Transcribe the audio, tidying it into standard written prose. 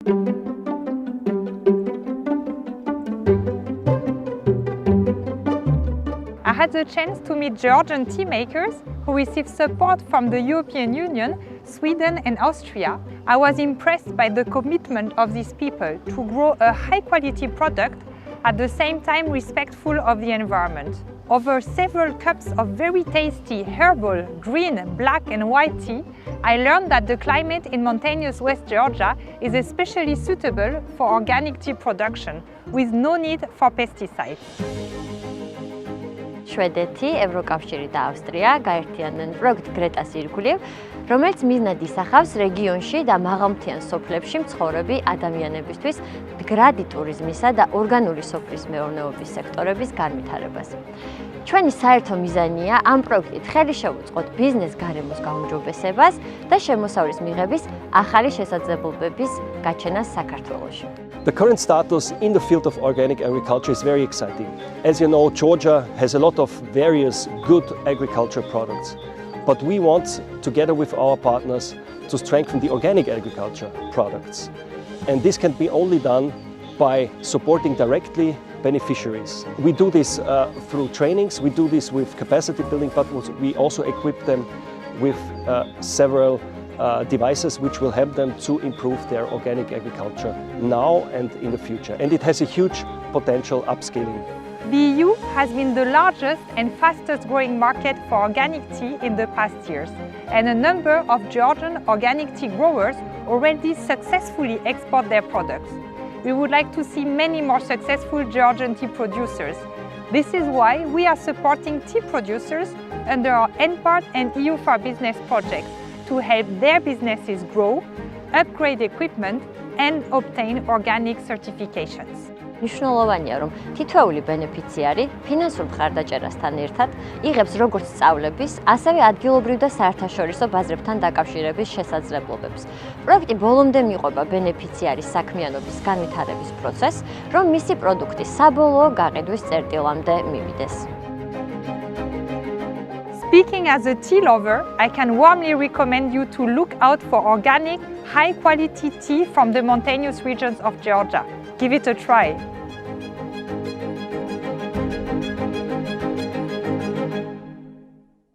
I had the chance to meet Georgian tea makers who received support from the European Union, Sweden and Austria. I was impressed by the commitment of these people to grow a high-quality product, at the same time respectful of the environment. Over several cups of very tasty herbal, green, black and white tea, I learned that the climate in mountainous West Georgia is especially suitable for organic tea production, with no need for pesticides. შვედეთი, ევროკავშირი და ავსტრია გაერთიანდნენ პროექტ გრეტას ირგვლივ, რომელიც მიზნად ისახავს რეგიონში და მაღალმთიან სოფლებში მცხოვრები ადამიანებისთვის მდგრადი ტურიზმისა და ორგანული სოფლის მეურნეობის სექტორების განვითარებას. ჩვენი საერთო მიზანია ამ პროექტით ხელი შევუწყოთ ბიზნეს გარემოს გაუმჯობესებას და შემოსავლის მიღების ახალი შესაძლებლობების გაჩენას საქართველოში. The current status in the field of organic agriculture is very exciting. As you know, Georgia has a lot of various good agriculture products, but we want, together with our partners, to strengthen the organic agriculture products. And this can be only done by supporting directly beneficiaries. We do this through trainings, we do this with capacity building, but we also equip them with several devices which will help them to improve their organic agriculture now and in the future. And it has a huge potential upscaling. The EU has been the largest and fastest growing market for organic tea in the past years, and a number of Georgian organic tea growers already successfully export their products. We would like to see many more successful Georgian tea producers. This is why we are supporting tea producers under our NPART and EU for Business projects to help their businesses grow, upgrade equipment and obtain organic certifications. მნიშვნელოვანია, რომ თითოეული ბენეფიციარი ფინანსურ მხარდაჭერასთან ერთად იღებს როგორც სწავლების, ასევე ადგილობრივ და საერთაშორისო ბაზრებთან დაკავშირების შესაძლებლობებს. პროექტი ბოლომდე მიყვება ბენეფიციარის საქმიანობის განვითარების პროცესს, რომ მისი პროდუქტი საბოლოო გაყიდვის წერტილამდე მივიდეს. Speaking as a tea lover, I can warmly recommend you to look out for organic, high-quality tea from the mountainous regions of Georgia. Give it a try.